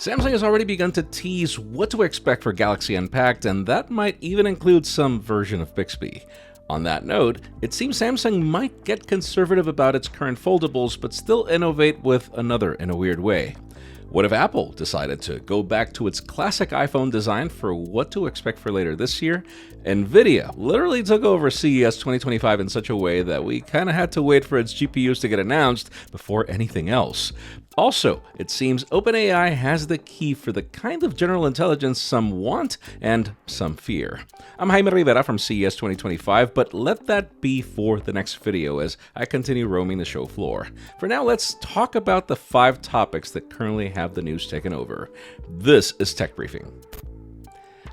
Samsung has already begun to tease what to expect for Galaxy Unpacked, and that might even include some version of Bixby. On that note, it seems Samsung might get conservative about its current foldables, but still innovate with another in a weird way. What if Apple decided to go back to its classic iPhone design for what to expect for later this year? NVIDIA literally took over CES 2025 in such a way that we kinda had to wait for its GPUs to get announced before anything else. Also, it seems OpenAI has the key for the kind of general intelligence some want and some fear. I'm Jaime Rivera from CES 2025, but let that be for the next video as I continue roaming the show floor. For now, let's talk about the 5 topics that currently have the news taken over. This is Tech Briefing.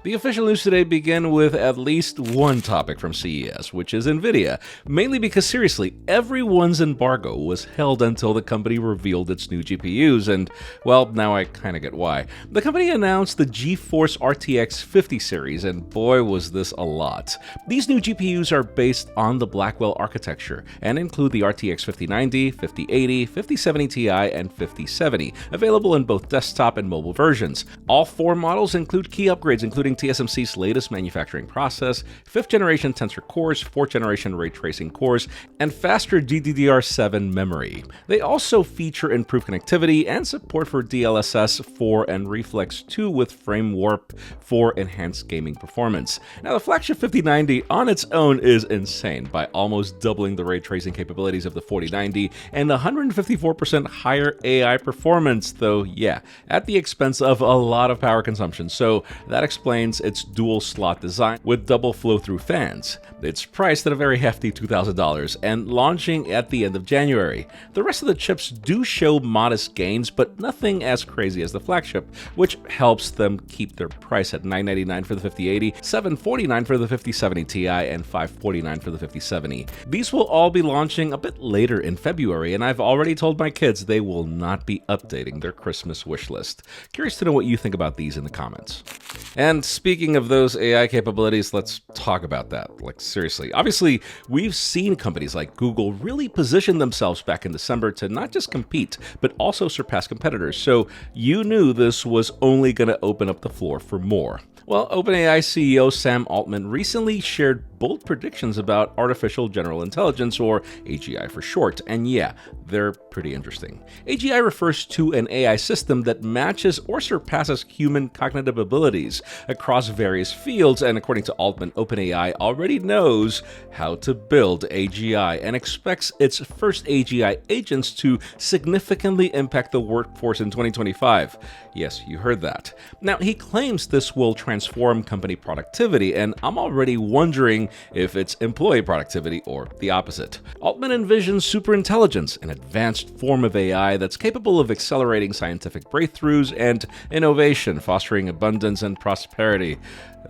The official news today begin with at least one topic from CES, which is NVIDIA, mainly because seriously, everyone's embargo was held until the company revealed its new GPUs, and well, now I kinda get why. The company announced the GeForce RTX 50 series, and boy was this a lot. These new GPUs are based on the Blackwell architecture, and include the RTX 5090, 5080, 5070 Ti, and 5070, available in both desktop and mobile versions. All 4 models include key upgrades, including TSMC's latest manufacturing process, 5th generation Tensor cores, 4th generation ray tracing cores, and faster GDDR7 memory. They also feature improved connectivity and support for DLSS 4 and Reflex 2 with frame warp for enhanced gaming performance. Now, the flagship 5090 on its own is insane by almost doubling the ray tracing capabilities of the 4090 and 154% higher AI performance, though yeah, at the expense of a lot of power consumption, so that explains its dual slot design with double flow-through fans. It's priced at a very hefty $2,000 and launching at the end of January. The rest of the chips do show modest gains, but nothing as crazy as the flagship, which helps them keep their price at $999 for the 5080, $749 for the 5070 Ti, and $549 for the 5070. These will all be launching a bit later in February, and I've already told my kids they will not be updating their Christmas wish list. Curious to know what you think about these in the comments. And speaking of those AI capabilities, let's talk about that. Like, seriously. Obviously, we've seen companies like Google really position themselves back in December to not just compete, but also surpass competitors. So you knew this was only going to open up the floor for more. Well, OpenAI CEO Sam Altman recently shared bold predictions about artificial general intelligence, or AGI for short, and yeah, they're pretty interesting. AGI refers to an AI system that matches or surpasses human cognitive abilities across various fields, and according to Altman, OpenAI already knows how to build AGI and expects its first AGI agents to significantly impact the workforce in 2025. Yes, you heard that. Now, he claims this will transform company productivity, and I'm already wondering if it's employee productivity or the opposite. Altman envisions superintelligence, an advanced form of AI that's capable of accelerating scientific breakthroughs and innovation, fostering abundance and prosperity.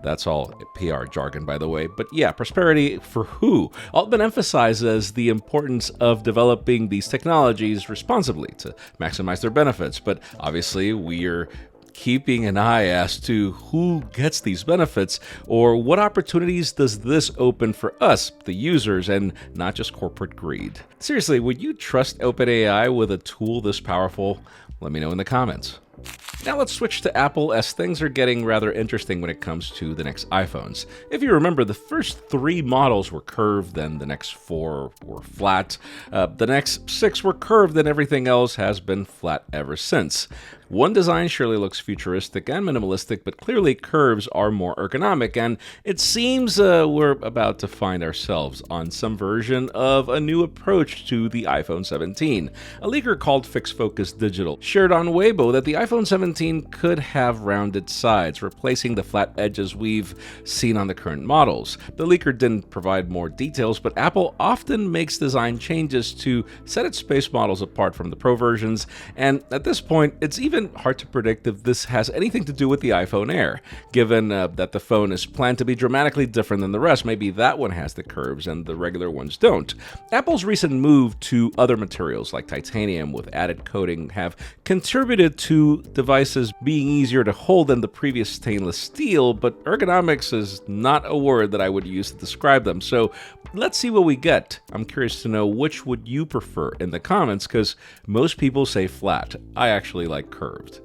That's all PR jargon, by the way. But yeah, prosperity for who? Altman emphasizes the importance of developing these technologies responsibly to maximize their benefits. But obviously, we're keeping an eye as to who gets these benefits, or what opportunities does this open for us, the users, and not just corporate greed. Seriously, would you trust OpenAI with a tool this powerful? Let me know in the comments. Now let's switch to Apple, as things are getting rather interesting when it comes to the next iPhones. If you remember, the first 3 models were curved, then the next 4 were flat. The next 6 were curved, and everything else has been flat ever since. One design surely looks futuristic and minimalistic, but clearly curves are more ergonomic, and it seems we're about to find ourselves on some version of a new approach to the iPhone 17. A leaker called Fixed Focus Digital shared on Weibo that the iPhone 17 could have rounded sides, replacing the flat edges we've seen on the current models. The leaker didn't provide more details, but Apple often makes design changes to set its base models apart from the Pro versions, and at this point, it's even hard to predict if this has anything to do with the iPhone Air. Given that the phone is planned to be dramatically different than the rest, maybe that one has the curves and the regular ones don't. Apple's recent move to other materials like titanium with added coating have contributed to devices being easier to hold than the previous stainless steel, but ergonomics is not a word that I would use to describe them, so let's see what we get. I'm curious to know which would you prefer in the comments, because most people say flat. I actually like curved.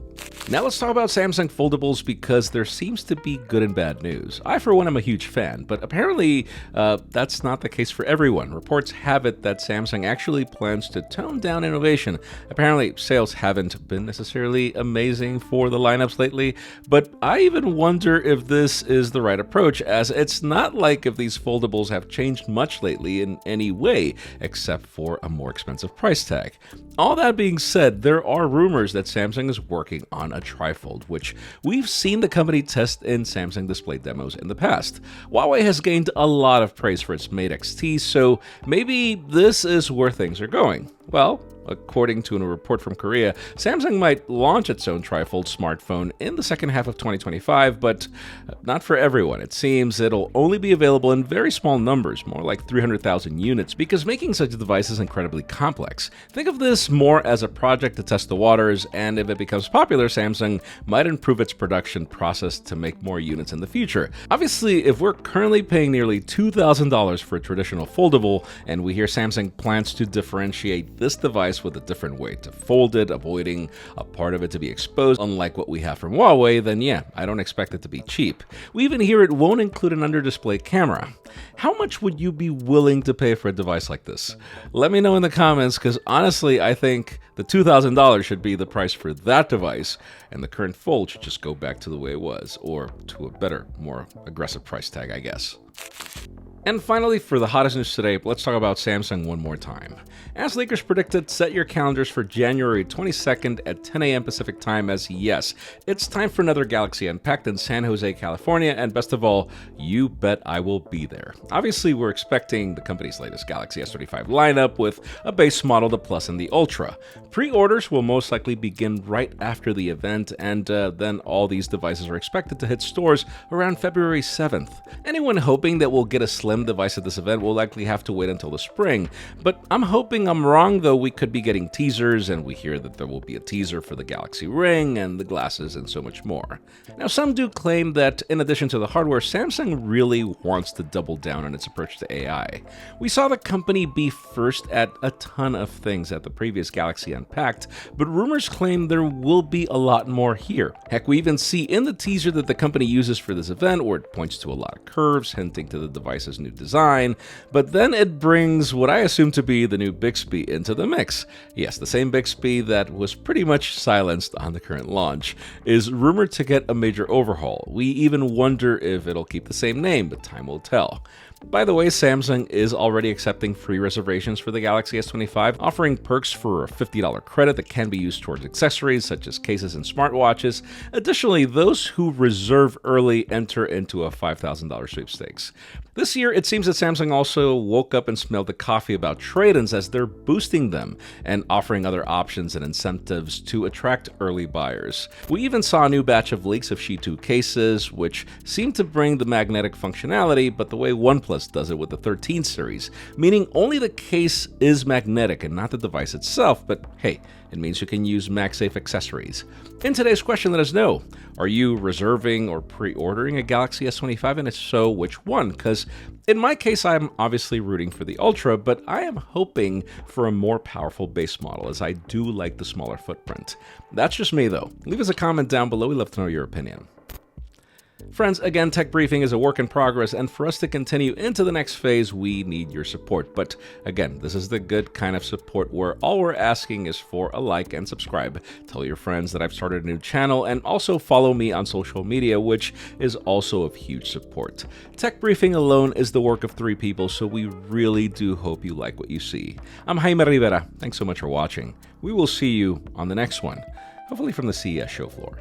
Now let's talk about Samsung foldables because there seems to be good and bad news. I, for one, am a huge fan, but apparently that's not the case for everyone. Reports have it that Samsung actually plans to tone down innovation. Apparently, sales haven't been necessarily amazing for the lineups lately, but I even wonder if this is the right approach, as it's not like if these foldables have changed much lately in any way, except for a more expensive price tag. All that being said, there are rumors that Samsung is working on a Trifold, which we've seen the company test in Samsung display demos in the past. Huawei has gained a lot of praise for its Mate X-T, so maybe this is where things are going. Well, according to a report from Korea, Samsung might launch its own Trifold smartphone in the second half of 2025, but not for everyone. It seems it'll only be available in very small numbers, more like 300,000 units, because making such a device is incredibly complex. Think of this more as a project to test the waters, and if it becomes popular, Samsung might improve its production process to make more units in the future. Obviously, if we're currently paying nearly $2,000 for a traditional foldable, and we hear Samsung plans to differentiate this device with a different way to fold it, avoiding a part of it to be exposed, unlike what we have from Huawei, then yeah, I don't expect it to be cheap. We even hear it won't include an under-display camera. How much would you be willing to pay for a device like this? Let me know in the comments, because honestly, I think the $2,000 should be the price for that device, and the current Fold should just go back to the way it was, or to a better, more aggressive price tag, I guess. And finally, for the hottest news today, let's talk about Samsung one more time. As leakers predicted, set your calendars for January 22nd at 10 a.m. Pacific time, as yes, it's time for another Galaxy Unpacked in San Jose, California, and best of all, you bet I will be there. Obviously, we're expecting the company's latest Galaxy S25 lineup with a base model, the Plus and the Ultra. Pre-orders will most likely begin right after the event, and then all these devices are expected to hit stores around February 7th. Anyone hoping that we'll get a slim device at this event will likely have to wait until the spring, but I'm hoping I'm wrong, though. We could be getting teasers, and we hear that there will be a teaser for the Galaxy Ring and the glasses and so much more. Now, some do claim that in addition to the hardware, Samsung really wants to double down on its approach to AI. We saw the company be first at a ton of things at the previous Galaxy Unpacked, but rumors claim there will be a lot more here. Heck, we even see in the teaser that the company uses for this event, where it points to a lot of curves, hinting to the device's new design, but then it brings what I assume to be the new Bixby into the mix. Yes, the same Bixby that was pretty much silenced on the current launch is rumored to get a major overhaul. We even wonder if it'll keep the same name, but time will tell. By the way, Samsung is already accepting free reservations for the Galaxy S25, offering perks for a $50 credit that can be used towards accessories such as cases and smartwatches. Additionally, those who reserve early enter into a $5,000 sweepstakes. This year, it seems that Samsung also woke up and smelled the coffee about trade-ins, as they're boosting them and offering other options and incentives to attract early buyers. We even saw a new batch of leaks of Qi 2 cases, which seem to bring the magnetic functionality, but the way OnePlus does it with the 13 series, meaning only the case is magnetic and not the device itself, but hey, it means you can use MagSafe accessories. In today's question, let us know, are you reserving or pre-ordering a Galaxy S25, and if so, which one? Because in my case, I'm obviously rooting for the Ultra, but I am hoping for a more powerful base model, as I do like the smaller footprint. That's just me, though. Leave us a comment down below. We'd love to know your opinion. Friends, again, Tech Briefing is a work in progress, and for us to continue into the next phase, we need your support. But again, this is the good kind of support where all we're asking is for a like and subscribe. Tell your friends that I've started a new channel, and also follow me on social media, which is also of huge support. Tech Briefing alone is the work of 3 people, so we really do hope you like what you see. I'm Jaime Rivera. Thanks so much for watching. We will see you on the next one, hopefully from the CES show floor.